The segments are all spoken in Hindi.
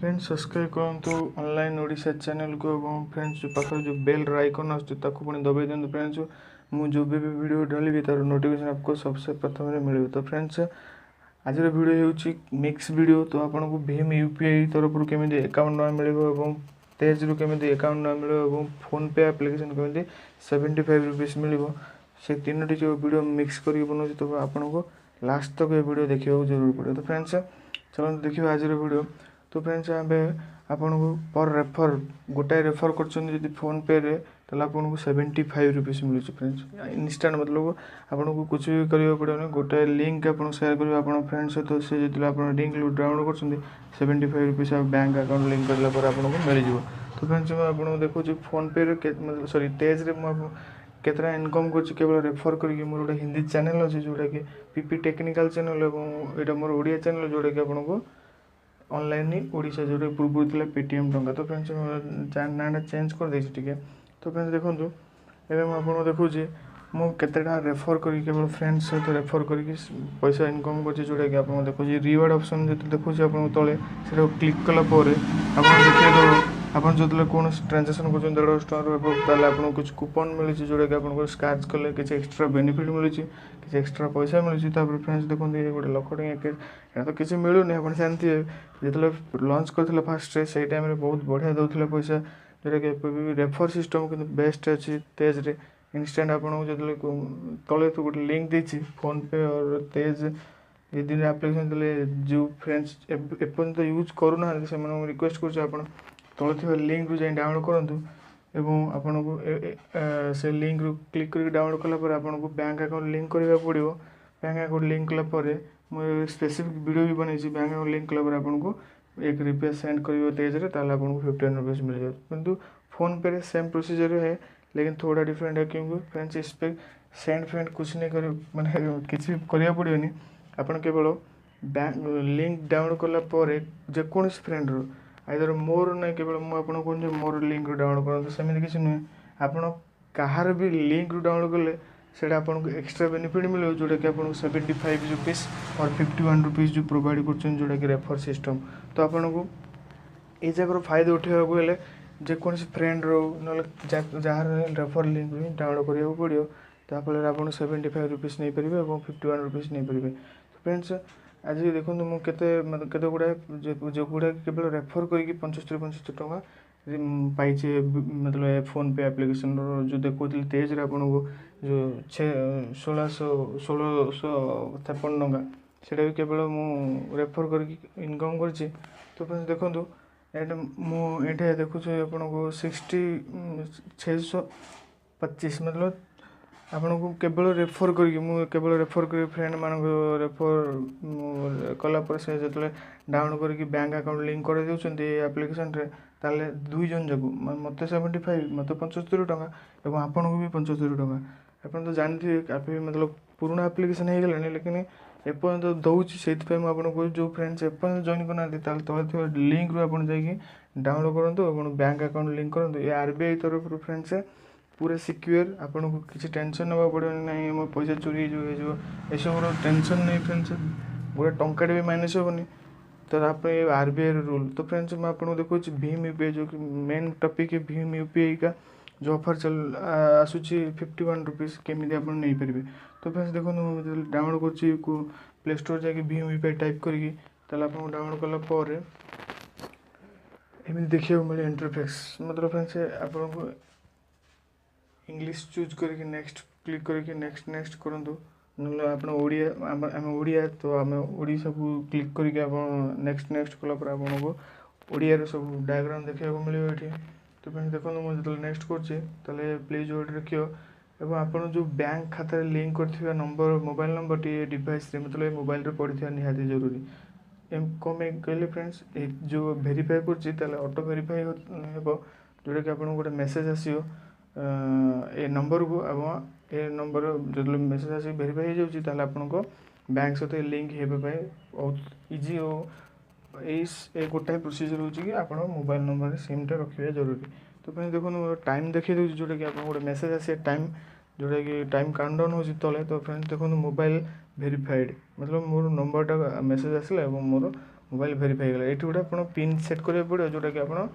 फ्रेंड्स सब्सक्राइब करंतु ऑनलाइन ओडिशा चैनल को और फ्रेंड्स जो पाखर जो बेल आइकन आसको पुणी दबाई दिखाँ फ्रेंड्स मुझे जो भी वीडियो डाली तार नोटिफिकेशन आपको सबसे प्रथम मिले। तो फ्रेंड्स आज वीडियो हो मिक्स वीडियो। तो आपको भीम यूपीआई तरफ केमी अकाउंट ना मिले तेज रु केमी अकाउंट ना मिले फोन पे एप्लिकेशन केमी 75 रुपीस मिले से तीनो जो वीडियो मिक्स कर बनाऊँ। तो आपको लास्ट तक ये वीडियो देखा जरूर पड़े। तो फ्रेंड्स चलो देखिए आज वीडियो। तो फ्रेंड्स आपन को पर रेफर गोटाए रेफर कर फोन पे रे तो आपको 75 रुपीस मिलूँ फ्रेंड्स इंस्टांट। मतलब आपन को कुछ भी करने पड़े गोटाए लिंक आप शेयर करेंगे आप फ्रेंड्स सहित से जो आप लिंक डाउनलोड कर 75 रुपीस बैंक अकाउंट लिंक कराला आपको मिल जाए। तो फ्रेंड्स मैं देखो फोन पे मतलब सॉरी तेज रे केतना इनकम केवल रेफर करके मोर गोटे हिंदी चैनल अच्छे जोटा कि पीपी टेक्निकल चैनल और यहाँ मोर ओडिया चैनल जोटा कि आपको ऑनलाइन ओडिशा जो पूर्व थी पेटीएम टंका। तो फ्रेंड्स ना चेंज कर देखे। तो फ्रेंड्स देखो एवं आपको देखुचे मुझे रेफर कर केवल फ्रेंड्स सहित रेफर करके पैसा इनकम कर जोटा कि आपको देखो रिवार्ड ऑप्शन जो देखो आपको तले से क्लिक कलापर देखिए आप जो कौन ट्रांजेक्शन कर 150 टकर आपको कुछ कूपन मिली जोटा कि आपको स्क्रैच कले किसी एक्सट्रा बेनिफिट मिली किसी एक्सट्रा पैसा मिली। फ्रेंड्स देखो ये गोटे लक्ष टଙ୍କା तो किसी मिलूनी आप जानते हैं जो लंच करते फास्ट से टाइम बहुत बढ़िया दौले पैसा जोटा कि रेफर सिस्टम कि बेस्ट अच्छी तेज रे इंस्टांट आपको जो तले तो गोटे लिंक देती फोन पे और तेज ये दिन एप्लिकेशन देले जो फ्रेंड्स एपर्यंत यूज करूना से रिक्वेस्ट कर तले थी लिंक रू डाउनलोड करूँ एवं आपन को से लिंक रू क्लिक करके डाउनलोड कलापर आपको बैंक अकाउंट लिंक करने पड़ो। बैंक अकाउंट लिंक कलापर मुझे स्पेसिफिक वीडियो भी बनई बैंक अकाउंट लिंक कलापर आपको 1 रुपया सेंड कर तेज रे ताल आपको 15 रुपीस मिल जाए। किंतु फोन पे सेम प्रोसीजर है लेकिन थोड़ा डिफरेंट है क्योंकि फ्रेंड्स इस पर सेंड फ्रेंड कुछ नहीं कर मैंने किसी करा पड़ोनी आपन केवल बैंक लिंक डाउनलोड कलापर जेकोसी फ्रेंड रो आइदर मोर ना केवल मुझे कहूँ मोर लिंक डाउनलोड करूँ सेमती किसी नुहे आप कहार भी लिंक डाउनलोड कले से आपको एक्सट्रा बेनिफिट मिले जोटा कि आपको 75 रुपीस और 51 रुपीस जो प्रोवाइड कर जोटा कि रेफर सिस्टम। तो आपको ये जगह फायदा उठाइबा हेले जेकोसी फ्रेंड रो ना जार रेफर लिंक डाउनलोड करा पड़ो ताफल आप 75 रुपीस नहीं पारे और 51 रुपीस नहीं पारे। तो फ्रेंड्स आज देखो मुझे गुड़ा जो गुड़ा केवल रेफर करके 75 टଙ୍କା पाई मतलब फोन पे एप्लिकेशन जो देखो तेज रे आपको जो 1653 टଙ୍କା से भी केवल मु रेफर करके इनकम कर। तो फ्रेंड्स देखो मुझे देखुँ आपको 625 मतलब आपको केवल रेफर केवल रेफर कर फ्रेंड मान रेफर कलापर से जो डाउनलोड करके बैंक अकाउंट लिंक कर देते एप्लिकेशन ताले 2 जन जाक मत 75 मत 75 टଙ୍କା और आपन को भी 75 टଙ୍କା। आप तो जानते आप मतलब पुराना एप्लिकेशन हो गलानी लेकिन एपर्यंत दौर से आपको जो फ्रेंड्स एपर्यंत जॉइन करना तले लिंक रू आप डाउनलोड करूँ और बैंक अकाउंट लिंक करूँ। ये आरबीआई तरफ फ्रेंड्स पूरा सिक्योर आपको किसी टेंशन ना पड़े ना मो पैसा चोरी हो सब टेंशन नहीं फ्रेंड्स गोटे टंका भी माइनस हेनी। तो आप ये आरबीआई रूल। तो फ्रेंड्स मैं आपको देखो भीम यूपीआई जो कि मेन टॉपिक है भीम यूपीआई का जो ऑफर चल आसूची 51 रुपीस केमी आप नहीं पारे। तो फ्रेंड्स देखो डाउनलोड कर प्ले स्टोर जाके भीम यूपीआई टाइप करके आपको डाउनलोड कलापर एमती देखा मिले इंटरफेस मतलब फ्रेंड्स आपको इंग्लिश चूज करके नेक्स्ट क्लिक करके नेक्स्ट करूँ ना आप ओडिया तो आम ओडिशा को क्लिक करके आप नेक्स्ट कलापर आपको ओडिया सब डायग्राम देखा मिले ये। तो फ्रेंड्स देखो मुझे जो नेक्स्ट कर प्लीज वेट रखियो और आप जो बैंक खाता लिंक कर number mobile number T device मतलब मोबाइल पड़ी निहाती जरूरी कौन कहले फ्रेंड्स जो वेरीफाई कर ऑटो वेरीफाई हे जोटा कि आपको गोटे मेसेज आसो ए नंबर को ए नंबर जो मेसेज आस वेरीफाई हो जाए आपको बैंक सहित लिंक होगापी बहुत इजी और ये गोटाए प्रोसीजर हो कि आप मोबाइल नंबर सिमटा रखा जरूरी। तो फ्रेंड्स देखो टाइम देखिए दूसरी जोटा कि आप गोटे मेसेज आसे टाइम जोटा कि टाइम काउंटडाउन हो तले। तो फ्रेंड्स देखो मोबाइल वेरीफाइड मतलब मोर नंबरटा मेसेज आसला और मोर मोबाइल वेरीफाई गला। ये गोटे आप पिन सेट करा पड़ो जोटा कि आप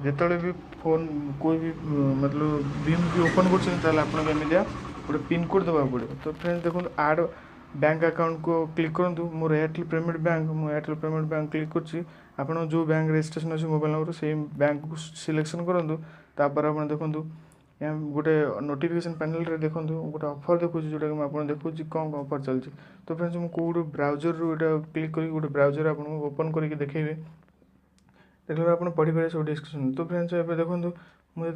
जिते भी फोन कोई भी मतलब भीम भी ओपन कर गोटे पिन कोड देवा पड़ो। तो फ्रेंड्स देखो आड बैंक अकाउंट को क्लिक करूँ मोर एयरटेल पेमेंट बैंक, मुझे एयरटेल पेमेंट बैंक क्लिक कर जो बैंक रजिस्ट्रेशन अच्छे मोबाइल नंबर से बैंक को सिलेक्शन करूँ। तापर आप देखूँ गोटे नोटिफिकेशन पैनल रे देखूँ गोटे ऑफर देखो जोटा कि मुझे देखूँ कौन ऑफर चलती। तो फ्रेंड्स मुझे कौट ब्राउजर रू क्लिक कर गोटे ब्राउजर आपको ओपन करके देखेबे, देखिए आप पढ़ी पारे सब डिस्क्रिप्शन। तो फ्रेंड्स ये देखो मुझे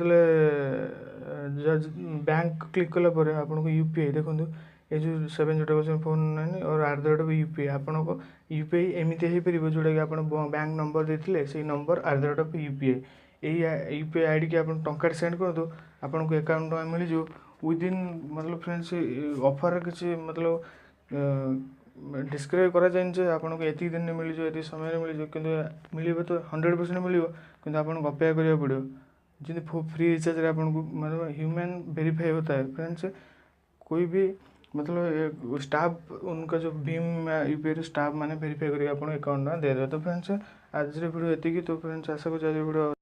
बैंक क्लिक कलापर आपको यूपीआई देखो ये जो 7 जोटा क्वेश्चन फोन नाइन और @UPI आपको यूपीआई एमती हो पार जोटा कि आप बैंक नंबर देते से नंबर @UPI यही यूपीआई आईडी की आप टंका सेंड कर दो आपको 51 टका मिल जाओ विदिन। मतलब फ्रेंड्स ऑफर किसी मतलब डिस्क्राइब करा जाए आपको ये दिन में मिल जाए ये समय मिल जाए कि मिले तो 100% मिले कि आपको अपेक्षा करा पड़ो जी फ्री रिचार्ज आपको मतलब ह्यूमन वेरीफाई होता है। फ्रेंड्स कोई भी मतलब स्टाफ उनका जो भीम यूपीआई स्टाफ मैंने वेरीफाई करके आपको अकाउंट ना दे दे। तो फ्रेंड्स आज वीडियो ये। तो फ्रेंड्स आशा करूँ आज वीडियो